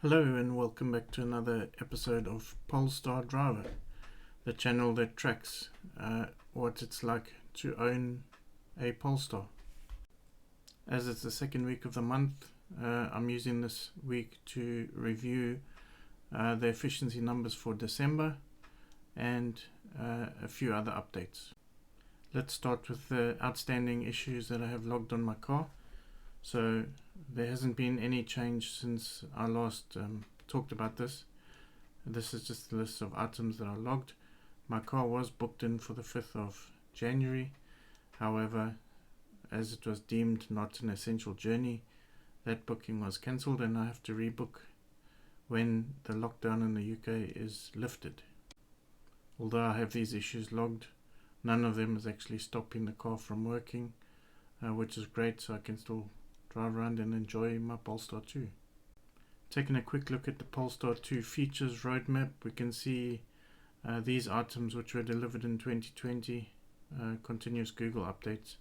Hello and welcome back to another episode of Polestar Driver, the channel that tracks what it's like to own a Polestar. As it's the second week of the month, I'm using this week to review the efficiency numbers for December and a few other updates. Let's start with the outstanding issues that I have logged on my car. So there hasn't been any change since I last talked about this. This is just a list of items that are logged. My car was booked in for the 5th of January. However, as it was deemed not an essential journey, that booking was cancelled and I have to rebook when the lockdown in the UK is lifted. Although I have these issues logged, none of them is actually stopping the car from working, which is great, so I can still drive around and enjoy my Polestar 2. Taking a quick look at the Polestar 2 features roadmap, we can see these items which were delivered in 2020, continuous Google updates.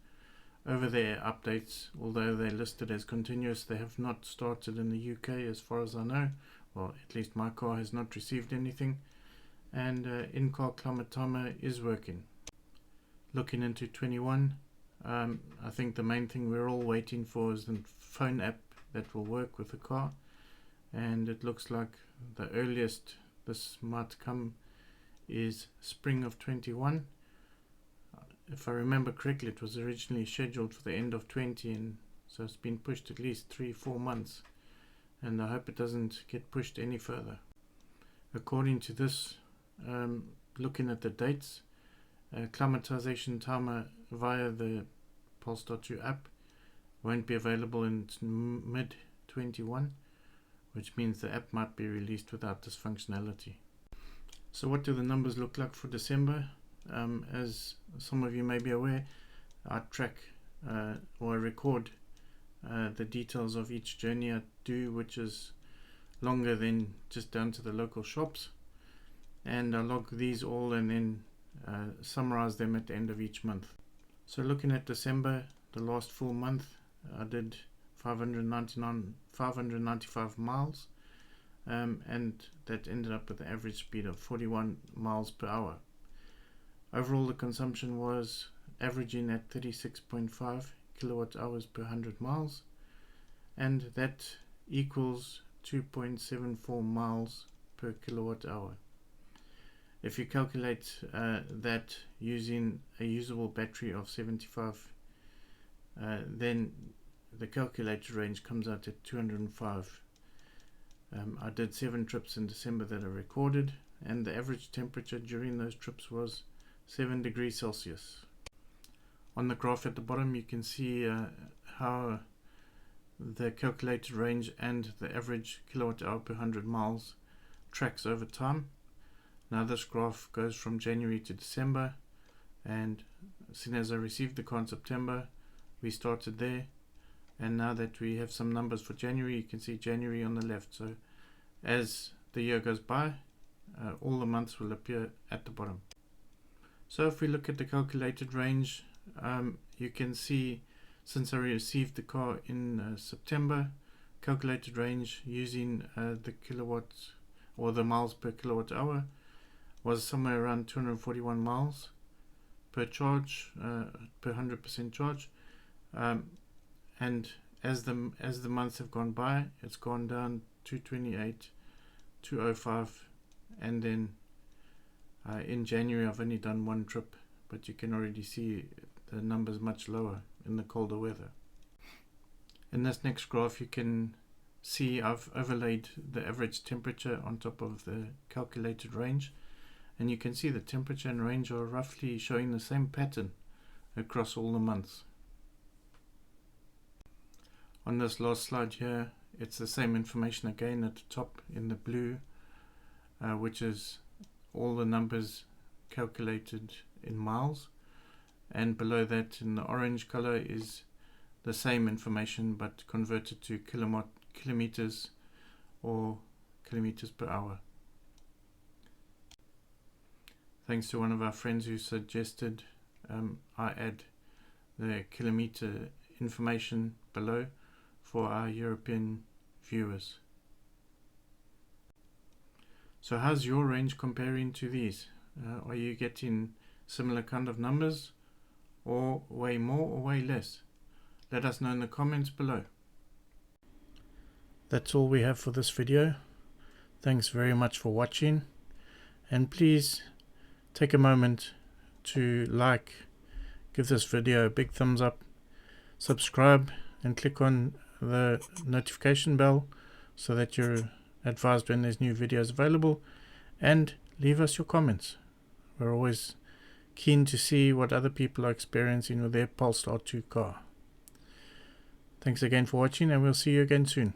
Over there updates, although they're listed as continuous, they have not started in the UK as far as I know. Well, at least my car has not received anything. And in-car climatometer is working. Looking into 21, I think the main thing we're all waiting for is the phone app that will work with the car, and it looks like the earliest this might come is spring of 21. If I remember correctly, it was originally scheduled for the end of 20, and so it's been pushed at least 3-4 months, and I hope it doesn't get pushed any further. According to this, looking at the dates, climatization timer via the Polestar 2 app won't be available in mid 21, which means the app might be released without this functionality. So what do the numbers look like for December? As some of you may be aware, I track or I record the details of each journey I do, which is longer than just down to the local shops, and I log these all and then summarize them at the end of each month. So looking at December, the last full month, I did 595 miles, and that ended up with an average speed of 41 miles per hour. Overall, the consumption was averaging at 36.5 kilowatt hours per 100 miles, and that equals 2.74 miles per kilowatt hour. If you calculate that using a usable battery of 75, then the calculated range comes out at 205. I did 7 trips in December that are recorded, and the average temperature during those trips was 7 degrees Celsius. On the graph at the bottom, you can see how the calculated range and the average kilowatt hour per 100 miles tracks over time. Now this graph goes from January to December, and as soon as I received the car in September, we started there, and now that we have some numbers for January, you can see January on the left. So as the year goes by, all the months will appear at the bottom. So if we look at the calculated range, you can see since I received the car in September, calculated range using the kilowatts or the miles per kilowatt hour was somewhere around 241 miles per charge, per 100% charge, and as the months have gone by, it's gone down 228, 205, and then in January I've only done 1 trip, but you can already see the numbers much lower in the colder weather. In this next graph, you can see I've overlaid the average temperature on top of the calculated range, and you can see the temperature and range are roughly showing the same pattern across all the months. On this last slide here, it's the same information again at the top in the blue, which is all the numbers calculated in miles, and below that in the orange color is the same information but converted to kilometers or kilometers per hour. Thanks to one of our friends who suggested I add the kilometer information below for our European viewers. So how's your range comparing to these? Are you getting similar kind of numbers, or way more or way less? Let us know in the comments below. That's all we have for this video. Thanks very much for watching, and please take a moment to give this video a big thumbs up, subscribe, and click on the notification bell so that you're advised when there's new videos available, and leave us your comments. We're always keen to see what other people are experiencing with their Polestar 2 car. Thanks again for watching, and we'll see you again soon.